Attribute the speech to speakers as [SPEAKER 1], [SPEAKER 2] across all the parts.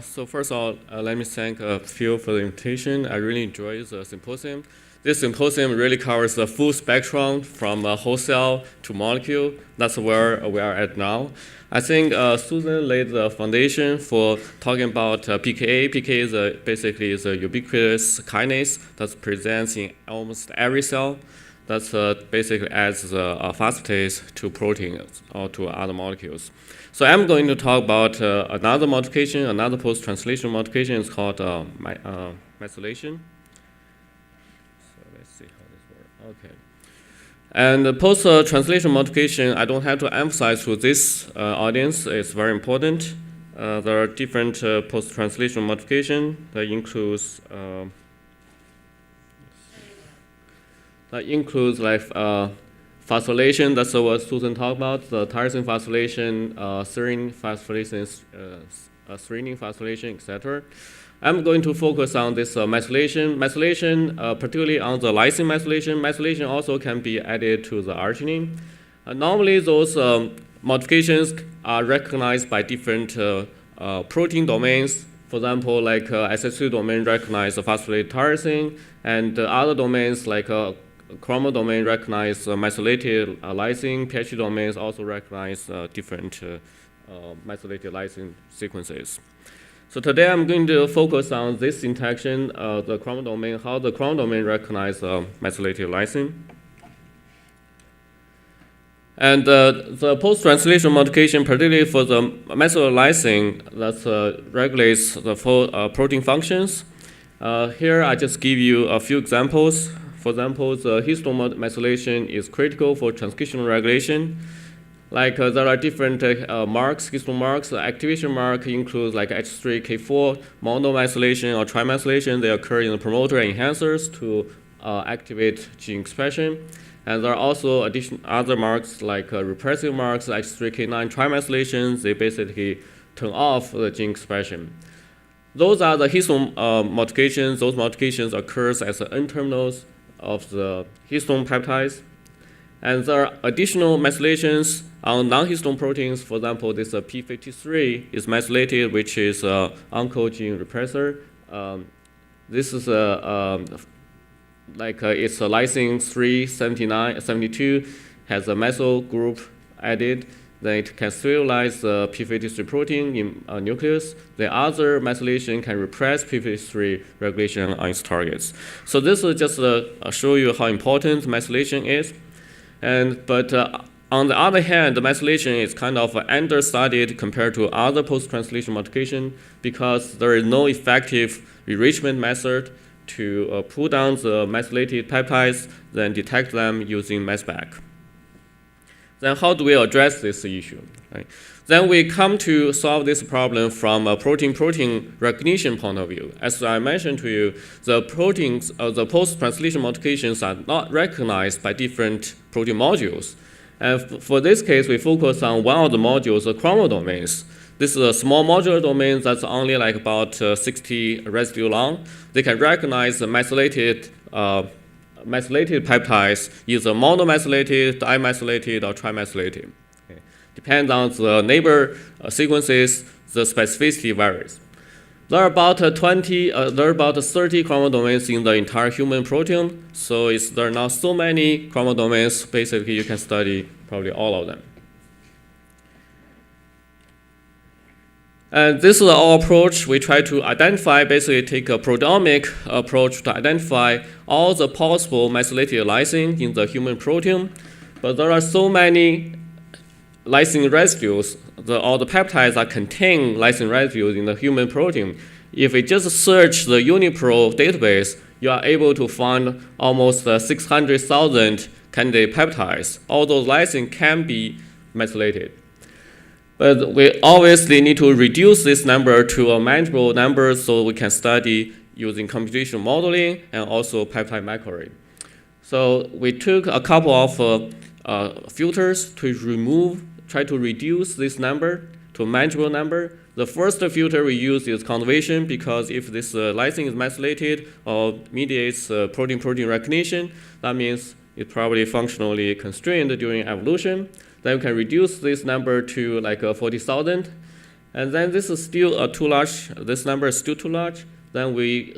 [SPEAKER 1] So first of all, let me thank Phil for the invitation. I really enjoyed the symposium. This symposium really covers the full spectrum from whole cell to molecule. That's where we are at now. I think Susan laid the foundation for talking about pKa. pKa is basically is a ubiquitous kinase that presents in almost every cell. That's basically adds phosphatase to proteins or to other molecules. So I'm going to talk about another modification, another post-translational modification. It's called methylation. So let's see how this works. Okay. And the post-translational modification, I don't have to emphasize to this audience. It's very important. There are different post-translational modification that includes like phosphorylation. That's what Susan talked about. The tyrosine phosphorylation, serine phosphorylation, threonine phosphorylation, etc. I'm going to focus on this methylation. Methylation, particularly on the lysine methylation. Methylation also can be added to the arginine. Normally, those modifications are recognized by different protein domains. For example, like SS2 domain recognize the phosphorylated tyrosine, and other domains like chromo domain recognize methylated lysine. PHD domains also recognize different methylated lysine sequences. So today I'm going to focus on this interaction, the chromo domain, how the chromo domain recognize methylated lysine. And the post-translational modification, particularly for the methylated lysine, that regulates the full protein functions. Here I just give you a few examples. For example, the histone methylation is critical for transcriptional regulation. Like there are different marks, histone marks. The activation mark includes like H3K4, monomethylation or trimethylation. They occur in the promoter and enhancers to activate gene expression. And there are also other marks like repressive marks, H3K9 trimethylation. They basically turn off the gene expression. Those are the histone modifications. Those modifications occurs as the N-terminals of the histone peptides. And there are additional methylations on non-histone proteins. For example, this P53 is methylated, which is oncogene repressor. This is it's a lysine 372 has a methyl group added. Then it can stabilize the P53 protein in nucleus. The other methylation can repress P53 regulation on its targets. So this will just show you how important methylation is. But on the other hand, the methylation is kind of understudied compared to other post-translational modification because there is no effective enrichment method to pull down the methylated peptides, then detect them using mass spec. Then how do we address this issue? Right? Then we come to solve this problem from a protein-protein recognition point of view. As I mentioned to you, the proteins, the post-translation modifications are not recognized by different protein modules. And for this case, we focus on one of the modules, the chromo domains. This is a small modular domain that's only like about 60 residue long. They can recognize the methylated peptides, either monomethylated, dimethylated, or trimethylated. Okay. Depends on the neighbor sequences, the specificity varies. There are about 30 chromo domains in the entire human proteome, so there are not so many chromo domains. Basically, you can study probably all of them. And this is our approach. We try to identify, basically take a proteomic approach to identify all the possible methylated lysine in the human proteome. But there are so many lysine residues, all the peptides that contain lysine residues in the human proteome. If we just search the UniPro database, you are able to find almost 600,000 candidate peptides. All those lysine can be methylated. But we obviously need to reduce this number to a manageable number so we can study using computational modeling and also peptide microarray. So we took a couple of filters to try to reduce this number to a manageable number. The first filter we use is conservation because if this lysine is methylated or mediates protein-protein recognition, that means it's probably functionally constrained during evolution. Then we can reduce this number to like 40,000. And then this is still too large. This number is still too large. Then we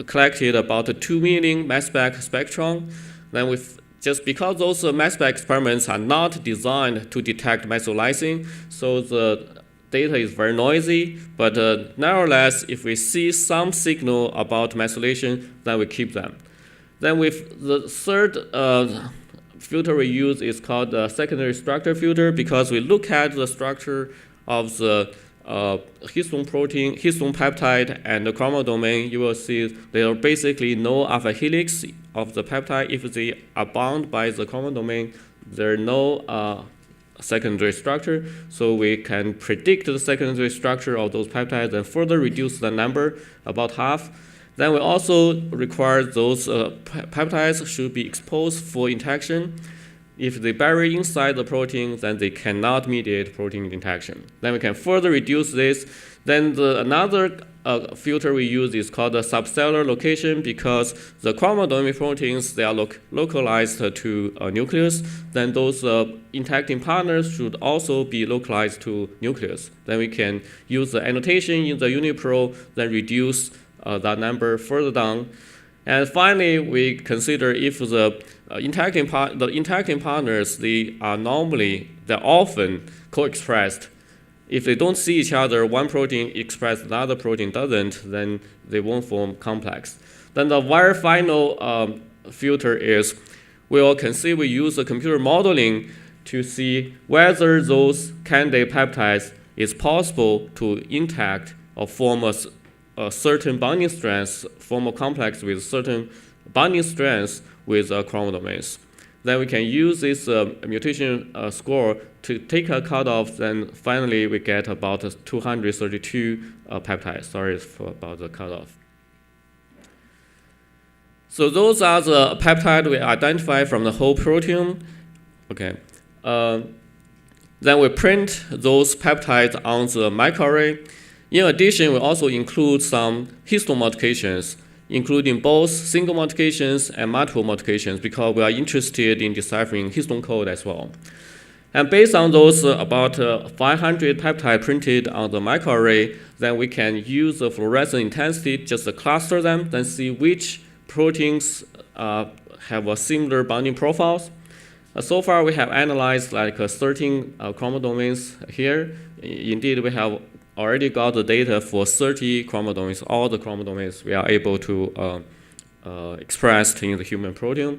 [SPEAKER 1] collected about 2 million mass spec spectrum. Then just because those mass spec experiments are not designed to detect methylysine, so the data is very noisy. But nevertheless, if we see some signal about methylation, then we keep them. Then with the third filter we use is called the secondary structure filter, because we look at the structure of the histone protein, histone peptide, and the chromodomain. You will see there are basically no alpha helix of the peptide. If they are bound by the chromodomain, there are no secondary structure. So we can predict the secondary structure of those peptides and further reduce the number about half. Then we also require those peptides should be exposed for interaction. If they bury inside the protein, then they cannot mediate protein interaction. Then we can further reduce this. Then another filter we use is called the subcellular location, because the chromodomain proteins, they are localized to nucleus. Then those interacting partners should also be localized to nucleus. Then we can use the annotation in the UniPro, then reduce that number further down. And finally, we consider if the interacting partners, they're often co-expressed. If they don't see each other, one protein expresses, another protein doesn't, then they won't form complex. Then the very final filter is we use the computer modeling to see whether those candidate peptides is possible to interact or form a certain binding strength, form a complex with certain binding strengths with chromodomains. Then we can use this mutation score to take a cutoff. Then finally we get about 232 peptides. Sorry about the cutoff. So those are the peptides we identify from the whole proteome. Okay. Then we print those peptides on the microarray. In addition, we also include some histone modifications, including both single modifications and multiple modifications, because we are interested in deciphering histone code as well. And based on those about 500 peptides printed on the microarray, then we can use the fluorescence intensity just to cluster them, then see which proteins have a similar binding profiles. So far, we have analyzed like 13 chromodomains here. Indeed, we have already got the data for 30 chromodomains, all the chromodomains we are able to express in the human proteome.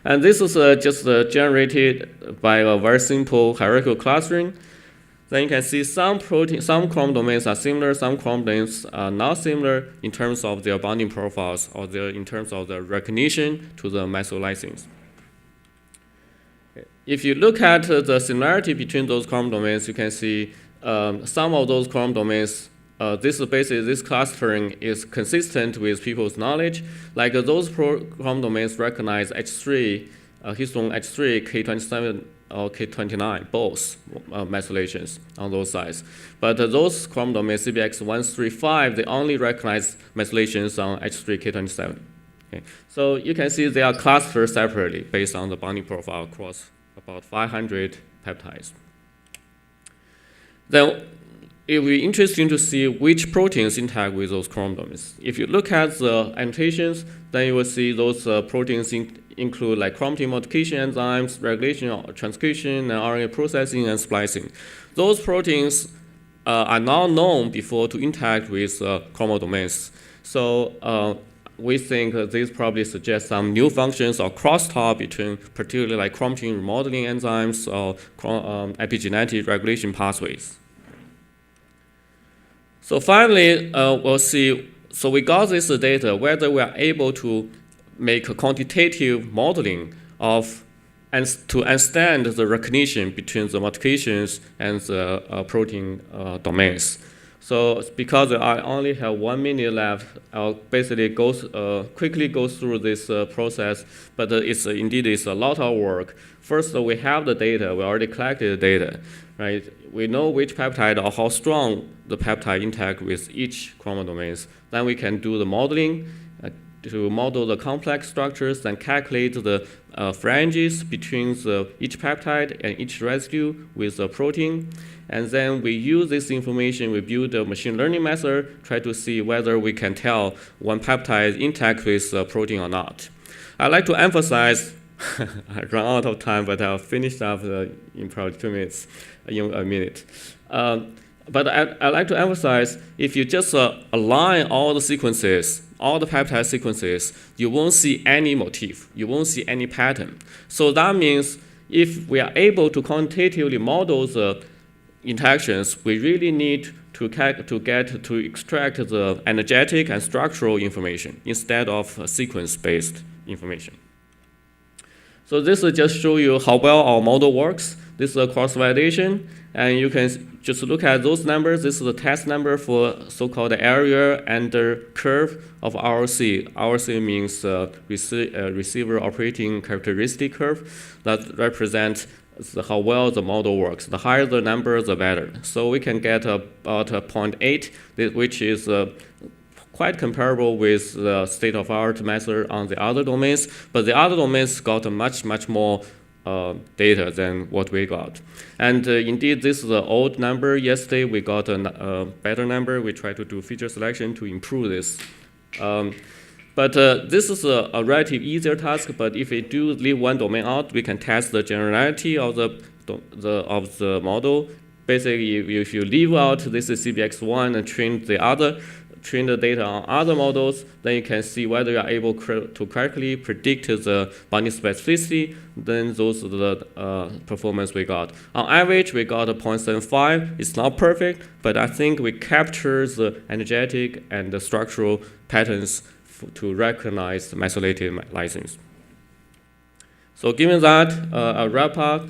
[SPEAKER 1] And this is just generated by a very simple hierarchical clustering. Then you can see some chromodomains are similar, some chromodomains are not similar in terms of their binding profiles or in terms of the recognition to the methylysines. If you look at the similarity between those chromodomains, you can see some of those chromodomains, this clustering is consistent with people's knowledge. Like those chromodomains recognize H3, histone H3, K27 or K29, both methylations on those sides. But those chromodomains, CBX135, they only recognize methylations on H3, K27. Okay. So you can see they are clustered separately based on the binding profile across about 500 peptides. Then it will be interesting to see which proteins interact with those chromosomes. If you look at the annotations, then you will see those proteins include like chromatin modification enzymes, regulation of transcription, and RNA processing and splicing. Those proteins are not known before to interact with chromodomains. So we think this probably suggests some new functions or crosstalk between particularly like chromatin remodeling enzymes or epigenetic regulation pathways. So finally, we'll see, so we got this data, whether we are able to make a quantitative modeling of and to understand the recognition between the modifications and the protein domains. So because I only have 1 minute left, I'll basically quickly go through this process, but indeed it's a lot of work. First, we have the data, we already collected the data, right? We know which peptide or how strong the peptide interact with each chromodomains. Then we can do the modeling to model the complex structures and calculate the flanges between each peptide and each residue with a protein. And then we use this information, we build a machine learning method, try to see whether we can tell one peptide is intact with a protein or not. I'd like to emphasize, I run out of time, but I'll finish up in probably 2 minutes, in a minute. But I'd like to emphasize, if you just align all the sequences, all the peptide sequences, you won't see any motif, you won't see any pattern. So that means if we are able to quantitatively model the interactions, we really need to extract the energetic and structural information instead of sequence-based information. So this will just show you how well our model works. This is a cross-validation, and you can just look at those numbers. This is the test number for so-called area under curve of ROC. ROC means receiver operating characteristic curve that represents how well the model works. The higher the number, the better. So we can get about 0.8, which is quite comparable with the state-of-art method on the other domains, but the other domains got much more data than what we got. And indeed, this is the old number. Yesterday, we got a better number. We tried to do feature selection to improve this. But this is a relatively easier task, but if we do leave one domain out, we can test the generality of the model. Basically, if you leave out this is CBX1 and train the data on other models, then you can see whether you are able to correctly predict the binding specificity. Then those are the performance we got. On average, we got a 0.75. It's not perfect, but I think we capture the energetic and the structural patterns to recognize the methylated lysines. So given that, I'll wrap up.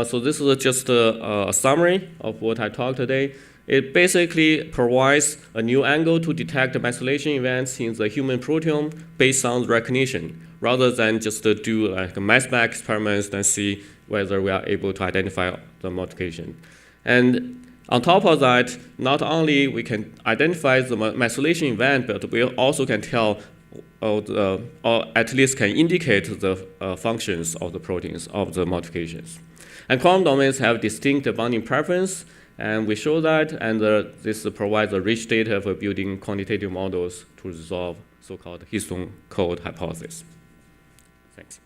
[SPEAKER 1] So this is just a summary of what I talked today. It basically provides a new angle to detect methylation events in the human proteome based on recognition, rather than just do like a mass spec experiments and see whether we are able to identify the modification. And on top of that, not only we can identify the methylation event, but we also can tell, or at least can indicate the functions of the proteins of the modifications. And quantum domains have distinct binding preference, and we show that, and this provides a rich data for building quantitative models to resolve so-called Histone code hypothesis. Thanks.